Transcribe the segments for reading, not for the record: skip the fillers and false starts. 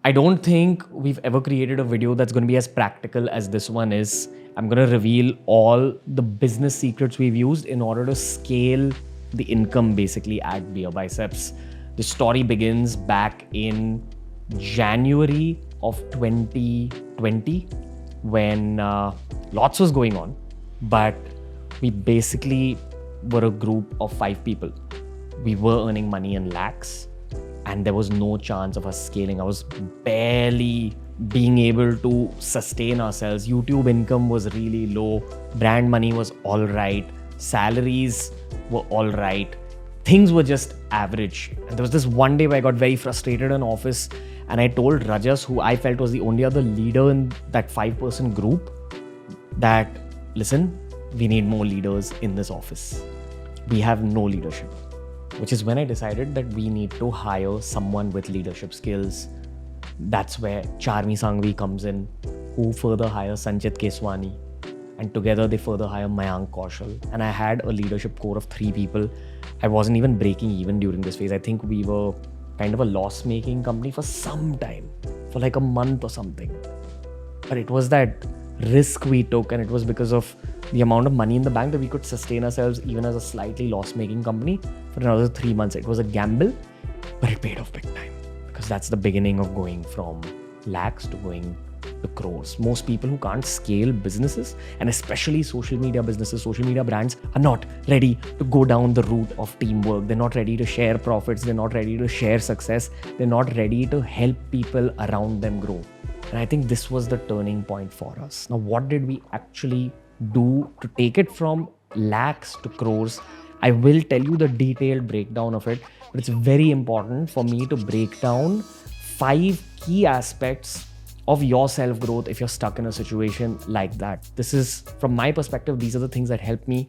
I don't think we've ever created a video that's going to be as practical as this one is. I'm going to reveal all the business secrets we've used in order to scale the income basically at BeerBiceps. The story begins back in January of 2020 when lots was going on, but we basically were a group of 5 people. We were earning money in lakhs and there was no chance of us scaling. I was barely being able to sustain ourselves. YouTube income was really low. Brand money was all right. Salaries were all right. Things were just average. And there was this one day where I got very frustrated in office and I told Rajas, who I felt was the only other leader in that 5-person group, that listen, we need more leaders in this office. We have no leadership. Which is when I decided that we need to hire someone with leadership skills. That's where Charmi Sangvi comes in, who further hires Sanchit Keswani. And together they further hire Mayank Kaushal. And I had a leadership core of 3 people. I wasn't even breaking even during this phase. I think we were kind of a loss-making company for some time, for like a month or something. But it was that risk we took, and it was because of the amount of money in the bank that we could sustain ourselves even as a slightly loss-making company for another 3 months. It was a gamble, but it paid off big time, because that's the beginning of going from lakhs to going to crores. Most people who can't scale businesses, and especially social media businesses, social media brands, are not ready to go down the route of teamwork. They're not ready to share profits. They're not ready to share success. They're not ready to help people around them grow. And I think this was the turning point for us. Now, what did we actually do to take it from lakhs to crores? I will tell you the detailed breakdown of it, but it's very important for me to break down 5 key aspects of your self-growth if you're stuck in a situation like that. This is, from my perspective, these are the things that helped me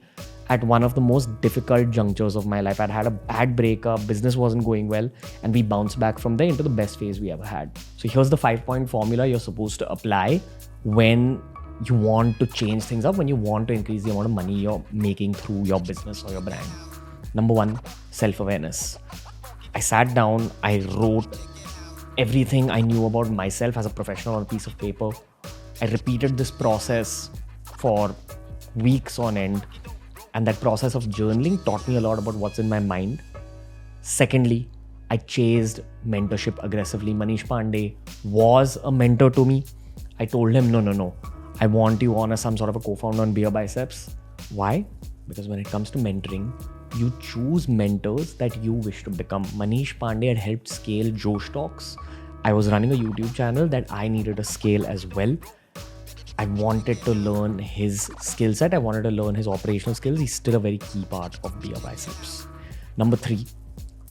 at one of the most difficult junctures of my life. I'd had a bad breakup, business wasn't going well, and we bounced back from there into the best phase we ever had. So here's the 5-point formula you're supposed to apply when you want to change things up, when you want to increase the amount of money you're making through your business or your brand. Number 1, self-awareness. I sat down, I wrote everything I knew about myself as a professional on a piece of paper. I repeated this process for weeks on end, and that process of journaling taught me a lot about what's in my mind. Secondly, I chased mentorship aggressively. Manish Pandey was a mentor to me. I told him, no. I want you on as some sort of a co-founder on BeerBiceps. Why? Because when it comes to mentoring, you choose mentors that you wish to become. Manish Pandey had helped scale Josh Talks. I was running a YouTube channel that I needed to scale as well. I wanted to learn his skill set. I wanted to learn his operational skills. He's still a very key part of BeerBiceps. Number 3,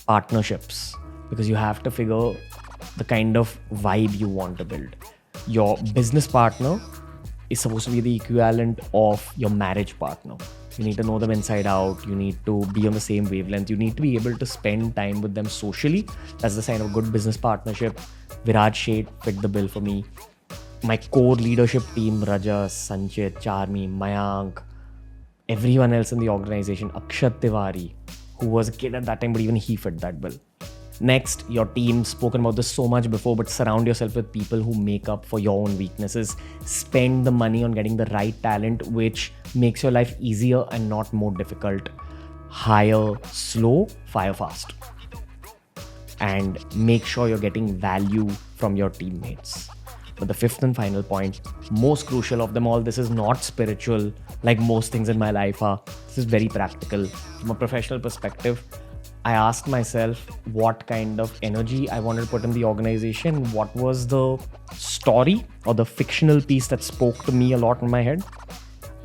partnerships. Because you have to figure the kind of vibe you want to build. Your business partner is supposed to be the equivalent of your marriage partner. You need to know them inside out. You need to be on the same wavelength. You need to be able to spend time with them socially. That's the sign of a good business partnership. Viraj Sheth fit the bill for me. My core leadership team, Rajas, Sanchit, Charmi, Mayank, everyone else in the organization, Akshat Tiwari, who was a kid at that time, but even he fit that bill. Next, your team, spoken about this so much before, but surround yourself with people who make up for your own weaknesses. Spend the money on getting the right talent, which makes your life easier and not more difficult. Hire slow, fire fast. And make sure you're getting value from your teammates. But the 5th and final point, most crucial of them all, this is not spiritual like most things in my life are. This is very practical. From a professional perspective, I asked myself what kind of energy I wanted to put in the organization. What was the story or the fictional piece that spoke to me a lot in my head?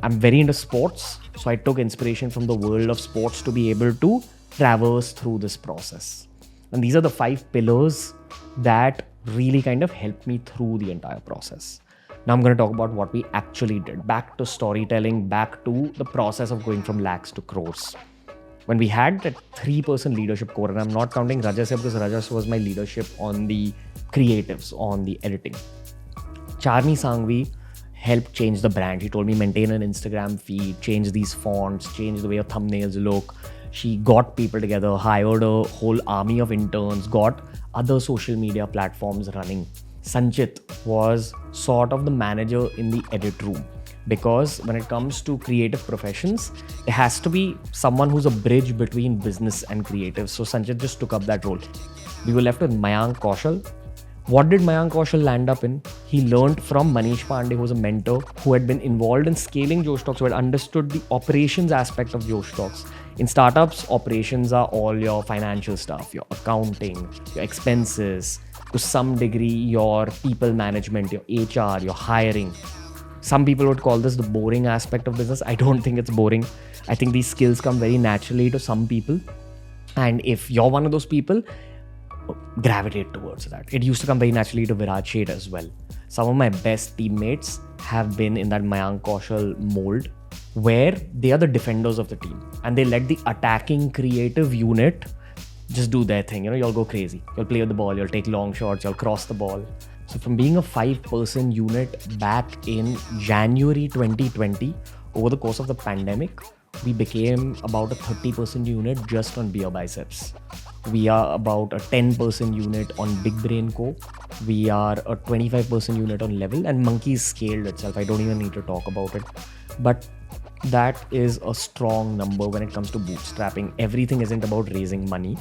I'm very into sports, so I took inspiration from the world of sports to be able to traverse through this process. And these are the 5 pillars that really kind of helped me through the entire process. Now I'm going to talk about what we actually did. Back to storytelling, back to the process of going from lakhs to crores. When we had that 3-person leadership core, and I'm not counting Rajas here because Rajas was my leadership on the creatives, on the editing. Charmi Sangvi helped change the brand. He told me maintain an Instagram feed, change these fonts, change the way your thumbnails look. She got people together, hired a whole army of interns, got other social media platforms running. Sanchit was sort of the manager in the edit room, because when it comes to creative professions, there has to be someone who's a bridge between business and creative. So Sanchit just took up that role. We were left with Mayank Kaushal. What did Mayank Kaushal land up in? He learned from Manish Pandey, who was a mentor who had been involved in scaling Josh Talks, who had understood the operations aspect of Josh Talks. In startups, operations are all your financial stuff, your accounting, your expenses, to some degree, your people management, your HR, your hiring. Some people would call this the boring aspect of business. I don't think it's boring. I think these skills come very naturally to some people. And if you're one of those people, gravitate towards that. It used to come very naturally to Virat Sheth as well. Some of my best teammates have been in that Mayank Kaushal mold, where they are the defenders of the team and they let the attacking creative unit just do their thing. You'll go crazy. You'll play with the ball, you'll take long shots, you'll cross the ball. So from being a 5-person unit back in January 2020, over the course of the pandemic, we became about a 30-person unit just on BeerBiceps. We are about a 10-person unit on Big Brain Co. We are a 25-person unit on Level, and Monkey scaled itself. I don't even need to talk about it. But that is a strong number when it comes to bootstrapping. Everything isn't about raising money.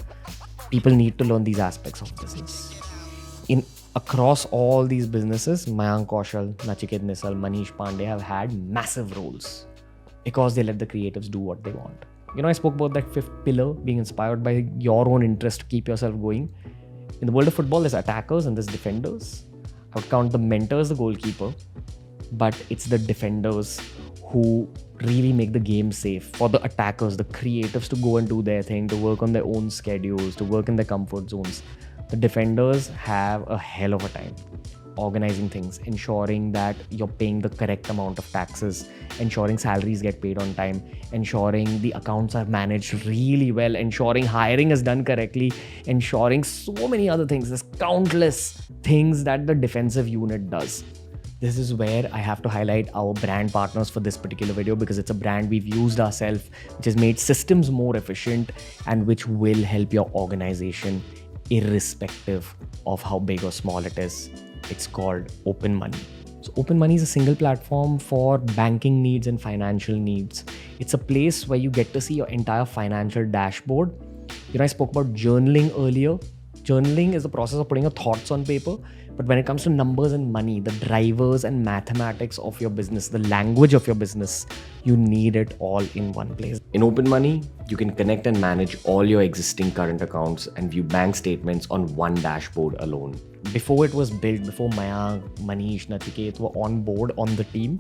People need to learn these aspects of business. Across all these businesses, Mayank Kaushal, Nachiket Nisal, Manish Pandey have had massive roles because they let the creatives do what they want. I spoke about that fifth pillar, being inspired by your own interest to keep yourself going. In the world of football, there's attackers and there's defenders. I would count the mentor as the goalkeeper, but it's the defenders who really make the game safe for the attackers, the creatives, to go and do their thing, to work on their own schedules, to work in their comfort zones. The defenders have a hell of a time organizing things, ensuring that you're paying the correct amount of taxes, ensuring salaries get paid on time, ensuring the accounts are managed really well, ensuring hiring is done correctly, ensuring so many other things. There's countless things that the defensive unit does. This is where I have to highlight our brand partners for this particular video, because it's a brand we've used ourselves, which has made systems more efficient and which will help your organization irrespective of how big or small it is. It's called Open Money. So Open Money is a single platform for banking needs and financial needs. It's a place where you get to see your entire financial dashboard. I spoke about journaling earlier. Journaling is the process of putting your thoughts on paper. But when it comes to numbers and money, the drivers and mathematics of your business, the language of your business, you need it all in one place. In Open Money, you can connect and manage all your existing current accounts and view bank statements on one dashboard alone. Before it was built, before Mayank, Manish, Nachiket were on board on the team,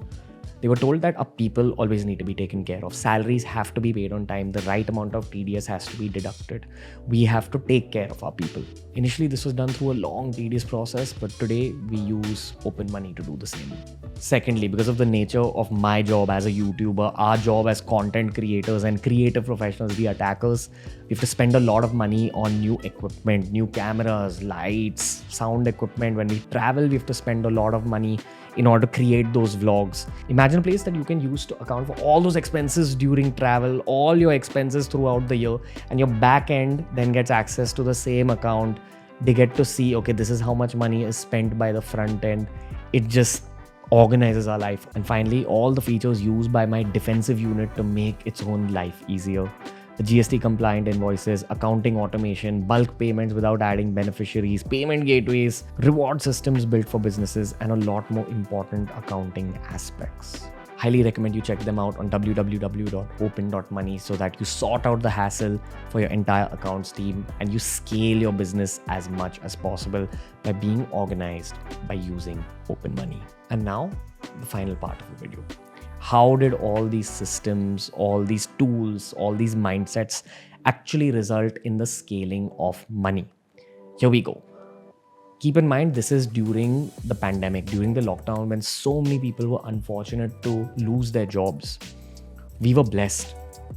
they were told that our people always need to be taken care of. Salaries have to be paid on time. The right amount of TDS has to be deducted. We have to take care of our people. Initially, this was done through a long, tedious process, but today we use Open Money to do the same. Secondly, because of the nature of my job as a YouTuber, our job as content creators and creative professionals, the attackers, we have to spend a lot of money on new equipment, new cameras, lights, sound equipment. When we travel, we have to spend a lot of money in order to create those vlogs. Imagine a place that you can use to account for all those expenses during travel, all your expenses throughout the year, and your back end then gets access to the same account. They get to see, okay, this is how much money is spent by the front end. It just organizes our life. And finally, all the features used by my defensive unit to make its own life easier. The GST compliant invoices, accounting automation, bulk payments without adding beneficiaries, payment gateways, reward systems built for businesses, and a lot more important accounting aspects. Highly recommend you check them out on www.open.money so that you sort out the hassle for your entire accounts team and you scale your business as much as possible by being organized by using Open Money. And now, the final part of the video. How did all these systems, all these tools, all these mindsets actually result in the scaling of money? Here we go. Keep in mind, this is during the pandemic, during the lockdown, when so many people were unfortunate to lose their jobs. We were blessed.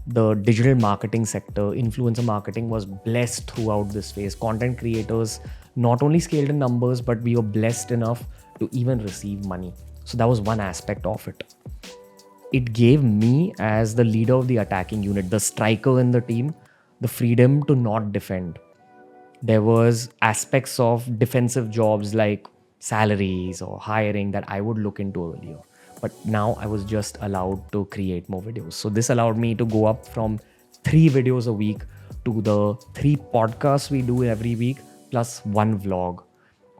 The digital marketing sector, influencer marketing, was blessed throughout this phase. Content creators not only scaled in numbers, but we were blessed enough to even receive money. So that was one aspect of it. It gave me, as the leader of the attacking unit, the striker in the team, the freedom to not defend. There was aspects of defensive jobs like salaries or hiring that I would look into earlier. But now I was just allowed to create more videos. So this allowed me to go up from 3 videos a week to the 3 podcasts we do every week plus 1 vlog,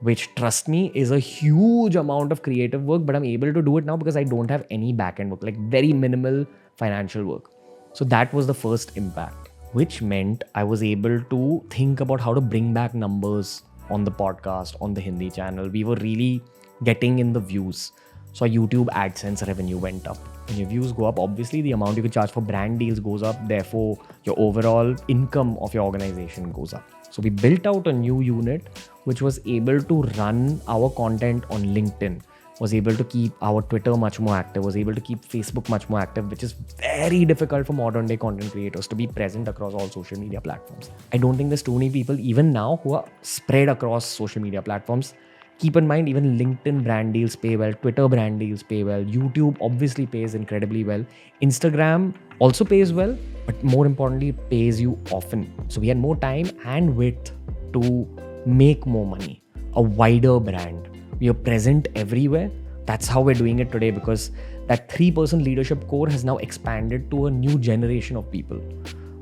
which, trust me, is a huge amount of creative work, but I'm able to do it now because I don't have any back-end work, like very minimal financial work. So that was the first impact, which meant I was able to think about how to bring back numbers on the podcast, on the Hindi channel. We were really getting in the views. So our YouTube AdSense revenue went up. When your views go up, obviously the amount you can charge for brand deals goes up. Therefore, your overall income of your organization goes up. So we built out a new unit which was able to run our content on LinkedIn, was able to keep our Twitter much more active, was able to keep Facebook much more active, which is very difficult for modern day content creators to be present across all social media platforms. I don't think there's too many people even now who are spread across social media platforms. Keep in mind, even LinkedIn brand deals pay well, Twitter brand deals pay well, YouTube obviously pays incredibly well, Instagram also pays well, but more importantly, it pays you often. So we had more time and width to make more money, a wider brand. We are present everywhere. That's how we're doing it today, because that 3% leadership core has now expanded to a new generation of people.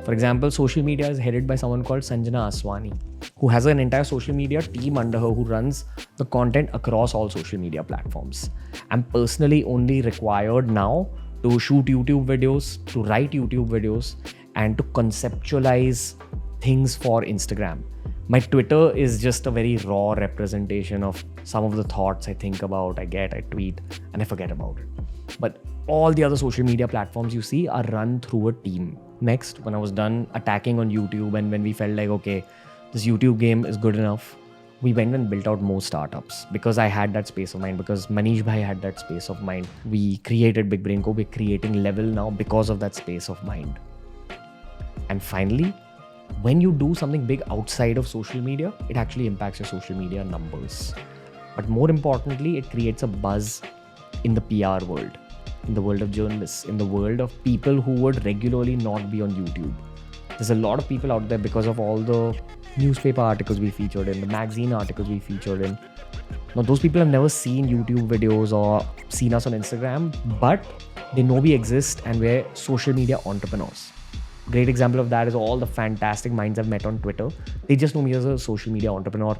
For example, social media is headed by someone called Sanjana Aswani, who has an entire social media team under her who runs the content across all social media platforms. I'm personally only required now to shoot YouTube videos, to write YouTube videos, and to conceptualize things for Instagram. My Twitter is just a very raw representation of some of the thoughts I think about, I tweet, and I forget about it. But all the other social media platforms you see are run through a team. Next, when I was done attacking on YouTube and when we felt like, okay, this YouTube game is good enough, we went and built out more startups because I had that space of mind, because Manish Bhai had that space of mind. We created Big Brain Co. We're creating Level now because of that space of mind. And finally, when you do something big outside of social media, it actually impacts your social media numbers. But more importantly, it creates a buzz in the PR world, in the world of journalists, in the world of people who would regularly not be on YouTube. There's a lot of people out there because of all the newspaper articles we featured in, the magazine articles we featured in. Now, those people have never seen YouTube videos or seen us on Instagram, but they know we exist and we're social media entrepreneurs. Great example of that is all the fantastic minds I've met on Twitter. They just know me as a social media entrepreneur.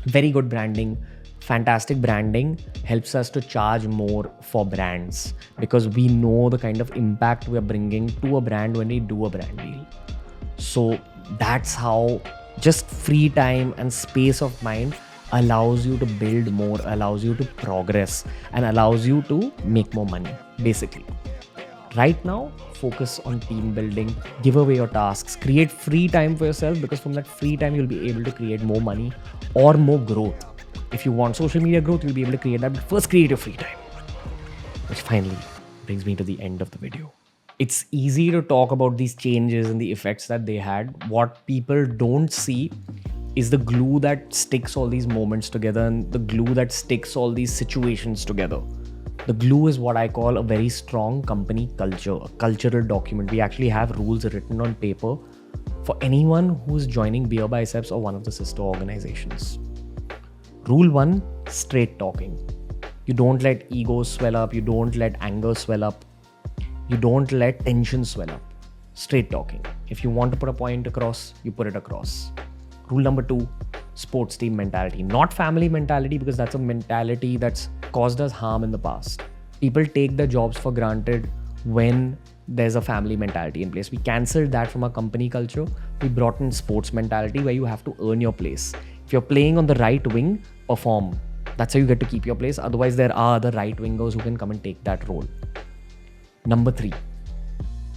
Very good branding. Fantastic branding helps us to charge more for brands because we know the kind of impact we're bringing to a brand when we do a brand deal. So that's how just free time and space of mind allows you to build more, allows you to progress, and allows you to make more money, basically. Right now, focus on team building, give away your tasks, create free time for yourself, because from that free time, you'll be able to create more money or more growth. If you want social media growth, you'll be able to create that, but first create your free time. Which finally brings me to the end of the video. It's easy to talk about these changes and the effects that they had. What people don't see is the glue that sticks all these moments together and the glue that sticks all these situations together. The glue is what I call a very strong company culture, a cultural document. We actually have rules written on paper for anyone who's joining BeerBiceps or one of the sister organizations. Rule 1, straight talking. You don't let ego swell up. You don't let anger swell up. You don't let tension swell up. Straight talking. If you want to put a point across, you put it across. Rule number 2, sports team mentality. Not family mentality, because that's a mentality that's caused us harm in the past. People take their jobs for granted when there's a family mentality in place. We cancelled that from our company culture. We brought in sports mentality where you have to earn your place. If you're playing on the right wing, perform. That's how you get to keep your place. Otherwise, there are other right wingers who can come and take that role. Number 3,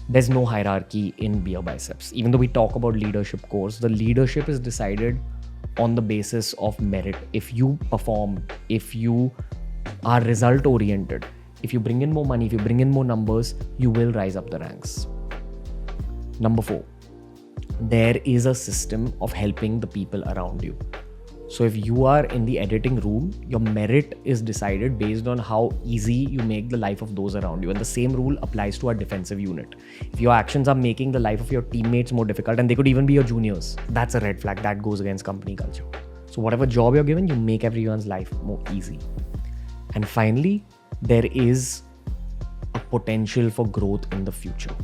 there's no hierarchy in BeerBiceps. Even though we talk about leadership course, the leadership is decided on the basis of merit. If you perform, if you are result oriented, if you bring in more money, if you bring in more numbers, you will rise up the ranks. Number 4, there is a system of helping the people around you. So if you are in the editing room, your merit is decided based on how easy you make the life of those around you. And the same rule applies to our defensive unit. If your actions are making the life of your teammates more difficult, and they could even be your juniors, that's a red flag. That goes against company culture. So whatever job you're given, you make everyone's life more easy. And finally, there is a potential for growth in the future.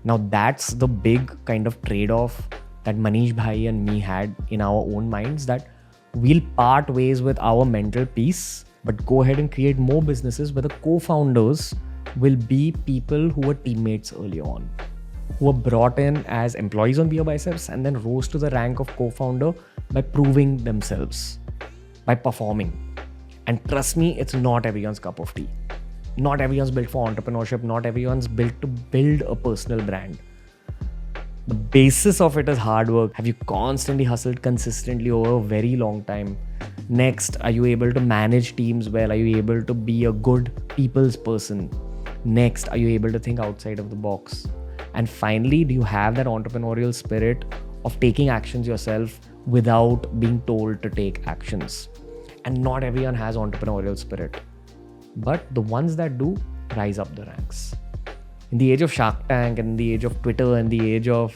Now that's the big kind of trade-off that Manish Bhai and me had in our own minds, that we'll part ways with our mental peace, but go ahead and create more businesses where the co-founders will be people who were teammates early on, who were brought in as employees on BeerBiceps and then rose to the rank of co-founder by proving themselves, by performing. And trust me, it's not everyone's cup of tea. Not everyone's built for entrepreneurship. Not everyone's built to build a personal brand. The basis of it is hard work. Have you constantly hustled consistently over a very long time? Next, are you able to manage teams well? Are you able to be a good people's person? Next, are you able to think outside of the box? And finally, do you have that entrepreneurial spirit of taking actions yourself without being told to take actions? And not everyone has entrepreneurial spirit, but the ones that do rise up the ranks. In the age of Shark Tank and the age of Twitter and the age of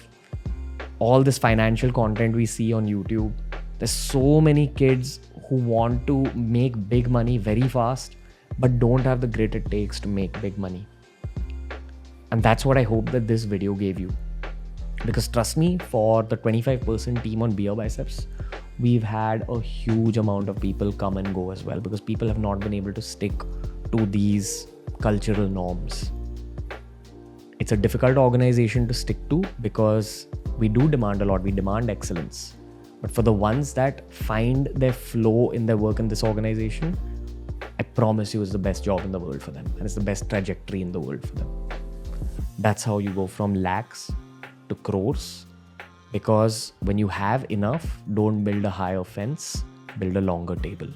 all this financial content we see on YouTube, there's so many kids who want to make big money very fast, but don't have the grit it takes to make big money. And that's what I hope that this video gave you. Because trust me, for the 25% team on BeerBiceps, we've had a huge amount of people come and go as well, because people have not been able to stick to these cultural norms. It's a difficult organization to stick to because we do demand a lot. We demand excellence. But for the ones that find their flow in their work in this organization, I promise you it's the best job in the world for them. And it's the best trajectory in the world for them. That's how you go from lakhs to crores. Because when you have enough, don't build a higher fence, build a longer table.